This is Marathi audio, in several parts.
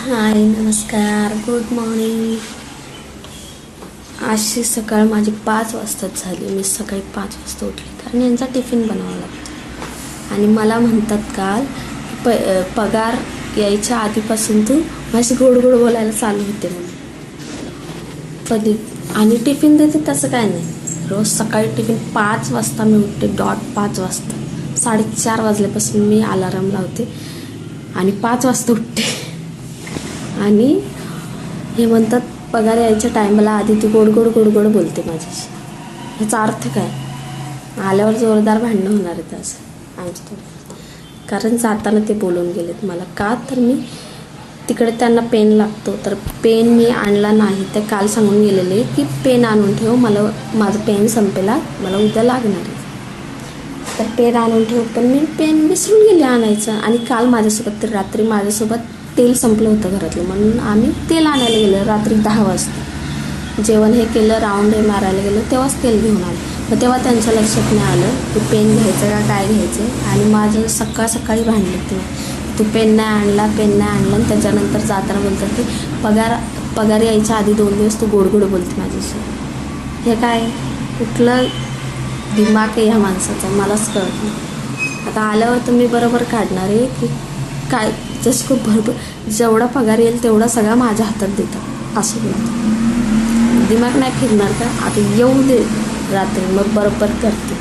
हाय नमस्कार, गुड मॉर्निंग. अशी सकाळ माझी 5 वाजताच झाली. मी सकाळी 5 वाजता उठले कारण यांचा टिफिन बनावा लागतो. आणि मला म्हणतात काल पगार यायच्या आधीपासून तू माझी गोड गोड बोलायला चालू होते म्हणून. कधी आणि टिफिन देते तसं काय नाही. रोज सकाळी टिफिन 5 वाजता मी उठते, डॉट 5 वाजता. 4:30 वाजल्यापासून मी अलार्म लावते आणि 5 वाजता उठते. आणि हे म्हणतात पगार यायच्या टायमाला आधी ती गोड गोड गोड गोड बोलते माझ्याशी. ह्याचा अर्थ काय? आल्यावर जोरदार भांडणं होणार आहेत आज आमच्या. कारण जाताना ते बोलून गेलेत मला. का तर मी तिकडे त्यांना पेन लागतो, तर पेन मी आणला नाही. ते काल सांगून गेलेले की पेन आणून ठेव, मला माझं पेन संपेला, मला उद्या लागणार आहे. तर पेन आणून ठेव, पण मी पेन विसरून गेले आणायचं. आणि काल माझ्यासोबत तर रात्री माझ्यासोबत तेल संपलं होतं घरातलं, म्हणून आम्ही तेल आणायला गेलो रात्री 10 वाजता. जेवण हे केलं, राऊंड हे मारायला गेलो, तेव्हाच तेल घेऊन आलं. मग तेव्हा त्यांच्या लक्षात नाही आलं की पेन घ्यायचं का काय घ्यायचं. आणि माझं सकाळी भांडलं ते, तू पेन नाही आणला. आणि त्याच्यानंतर जाताना बोलतात की पगार यायच्या आधी 2 दिवस तू गोड गोड बोलते माझ्याशी. हे काय कुठलं दिमाग आहे ह्या माणसाचा, मलाच कळत नाही. आता आल्यावर तर मी बरोबर काढणार आहे की काय. जसं खूप भरपूर जेवढा पगार येईल तेवढा सगळा माझ्या हातात देतात असं बोलतो. दिमाग नाही फिरणार का? आता येऊ दे रात्री, मग बरोबर करते.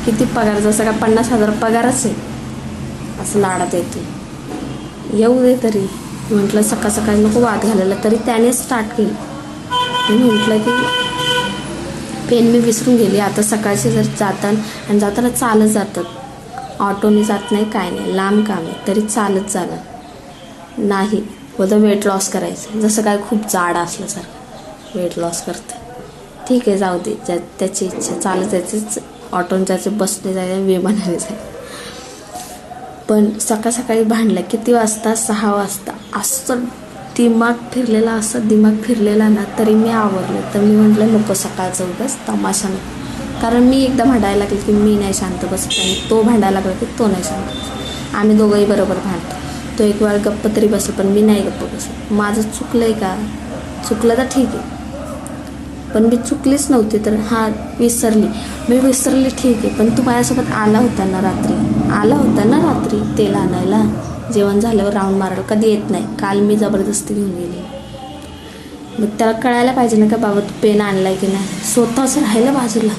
किती पगार, जसं का 50,000 पगारच आहे असं लाडात येते. येऊ दे तरी. म्हटलं सकाळी नको वाद घालायला. तरी त्याने स्टार्ट केलं. मी म्हटलं की पेन मी विसरून गेली. आता सकाळचे जर जाताना चालत जातात, ऑटोने जात नाही, काय नाही, लांब काम आहे तरी चालत जाणार नाही. बोलतं वेट लॉस करायचं. जसं काय खूप जाड असल्यासारखं वेट लॉस करतं. ठीक आहे, जाऊ दे, त्याची इच्छा. चालत जायचंच, ऑटोने जायचं, बसने जायचं, विमानाने जायचं. पण सकाळी भांडलं. किती वाजता? 6 वाजता. असं दिमाग फिरलेला ना, तरी मी आवरले. तर मी म्हटलं नको सकाळचं उगाच तमाशा नको. कारण मी एकदा भांडायला लागले की मी नाही शांत बसत, आणि तो भांडायला लागला की तो नाही शांत बसत. आम्ही दोघंही बरोबर भांडतो. तो एक वेळ गप्प तरी बसतो, पण मी नाही गप्प बसत. माझं चुकलं आहे का? चुकलं तर ठीक आहे, पण मी चुकलीच नव्हती. तर मी विसरली ठीक आहे. पण तू माझ्यासोबत आला होता ना रात्री तेल आणायला, जेवण झाल्यावर राऊंड मारायला. कधी येत नाही. काल मी जबरदस्ती घेऊन गेली. मग त्याला कळायला पाहिजे ना का बाबा तू पेन आणलाय की नाही. स्वतःच राहिलं बाजूला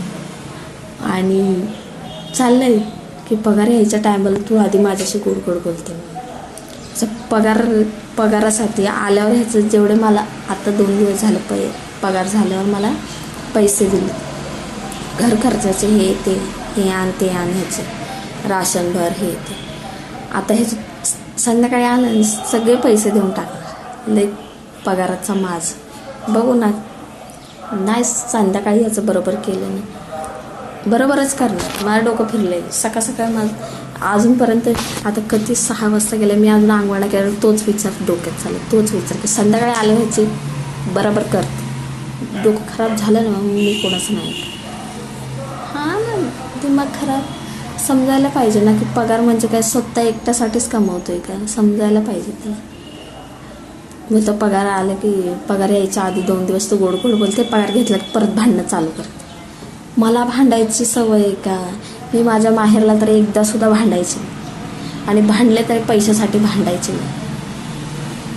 आणि चाललंय की पगार यायच्या टायमाला तू आधी माझ्याशी गोड गोड बोलते. पगारासाठी आल्यावर ह्याचं जेवढे मला आता 2 दिवस झालं पगार झाल्यावर मला पैसे दिले घर खर्चाचे, हे आण ह्याचे, राशन भर, हे ते. आता हे संध्याकाळी आलं आणि सगळे पैसे देऊन टाकणार. लई पगाराचा माज. बघू ना, नाही संध्याकाळी ह्याचं बरोबर केलं नाही, बरोबरच करणार. माझं डोकं फिरलं आहे. सकाळ माझं अजूनपर्यंत. आता कधी 6 वाजता गेले, मी अजून अंगवाडा केला. तोच विचार डोक्यात चालला, तोच विचार की संध्याकाळी आले ह्याचे बरोबर करते. डोकं खराब झालं ना, मग मी कोणाचं नाही. हां ना, दिमाग खराब. समजायला पाहिजे ना की पगार म्हणजे काय स्वतः एकट्यासाठीच कमवतोय का, समजायला पाहिजे ते. मग तो पगार आला की पगार यायच्या आधी 2 दिवस तो गोड गोड बोलते, पगार घेतला की परत भांडणं चालू करते. मला भांडायची सवय आहे का? मी माझ्या माहेरला तर एकदा सुद्धा भांडायचे नाही. आणि भांडले तरी पैशासाठी भांडायचे नाही.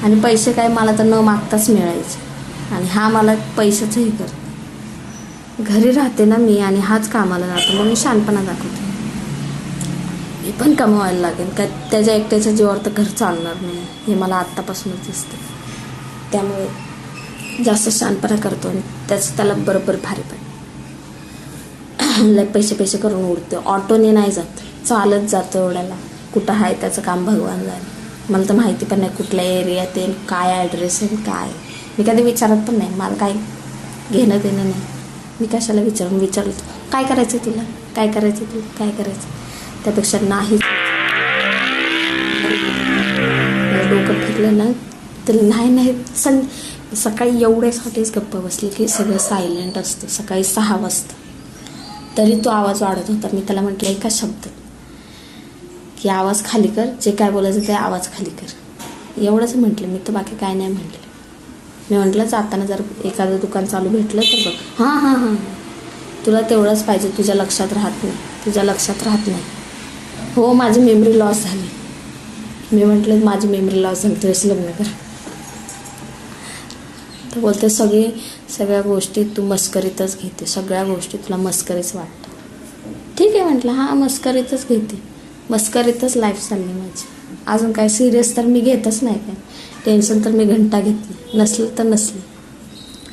आणि पैसे काय मला तर न मागताच मिळायचे. आणि हा मला पैशाचं हे करतो. घरी राहते ना मी, आणि हाच कामाला जातो. मग मी शहाणपणा दाखवते. मी पण कमवायला लागेल का? त्याच्या एकट्याच्या जीवावर तर घर चालणार नाही, हे मला आत्तापासूनच दिसते. त्यामुळे जास्त शहाणपणा करतो आणि त्याला बरोबर भारी पडते. लय पैसे करून उडते. ऑटोने नाही जात, चालत जातो. एवढ्याला कुठं आहे त्याचं काम भगवान जाणे. मला तर माहिती पण नाही कुठल्या एरियात येईल, काय ॲड्रेस आहे, काय. मी कधी विचारत पण नाही. मला काय घेणं देणं नाही. मी कशाला विचारलं काय करायचं तुला, काय करायचं. त्यापेक्षा नाही. डोकं फिरलं ना तर नाही. सकाळी एवढ्यासाठीच गप्पा बसली की सगळं सायलेंट असतं. सकाळी 6 वाजता तरी तो आवाज वाढत होता. मी त्याला म्हटलं एका शब्दात की आवाज खाली कर, जे काय बोलायचं ते आवाज खाली कर. एवढंच म्हटलं मी, तर बाकी काय नाही म्हटलं. मी म्हटलं जाताना जर एखादं दुकान चालू भेटलं तर बघ. हां तुला तेवढंच पाहिजे, तुझ्या लक्षात राहत नाही. हो, माझी मेमरी लॉस झाली. मी म्हटलं माझी मेमरी लॉस झाली, तुझ्याशी लग्न कर. तर बोलते सगळ्या गोष्टी तू मस्करीतच घेते, सगळ्या गोष्टी तुला मस्करीच वाटतं. ठीक आहे म्हटलं, हां मस्करीतच घेते, मस्करीतच लाईफ चालली माझी. अजून काय सिरियस तर मी घेतच नाही. काय टेन्शन तर मी घंटा घेतली, नसलं तर नसलं,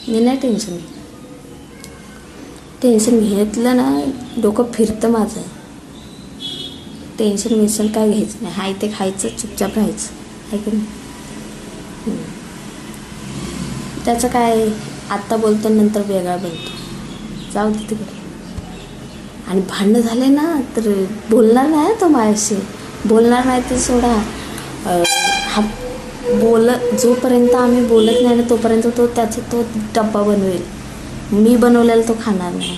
मी नाही टेन्शन घेत. टेन्शन घेतलं ना डोकं फिरतं माझं. टेन्शन काय घ्यायचं नाही, हाय ते खायचं, चुपचाप राहायचं, आहे की नाही. त्याचं काय, आत्ता बोलतो नंतर वेगळा बनतो, जाऊ दे तिकडे. आणि भांडणं झाले ना तर बोलणार नाही तो माझ्याशी, बोलणार नाही ते सोडा. जोपर्यंत आम्ही बोलत नाही ना तोपर्यंत तो डब्बा बनवेल, मी बनवलेला तो खाणार नाही.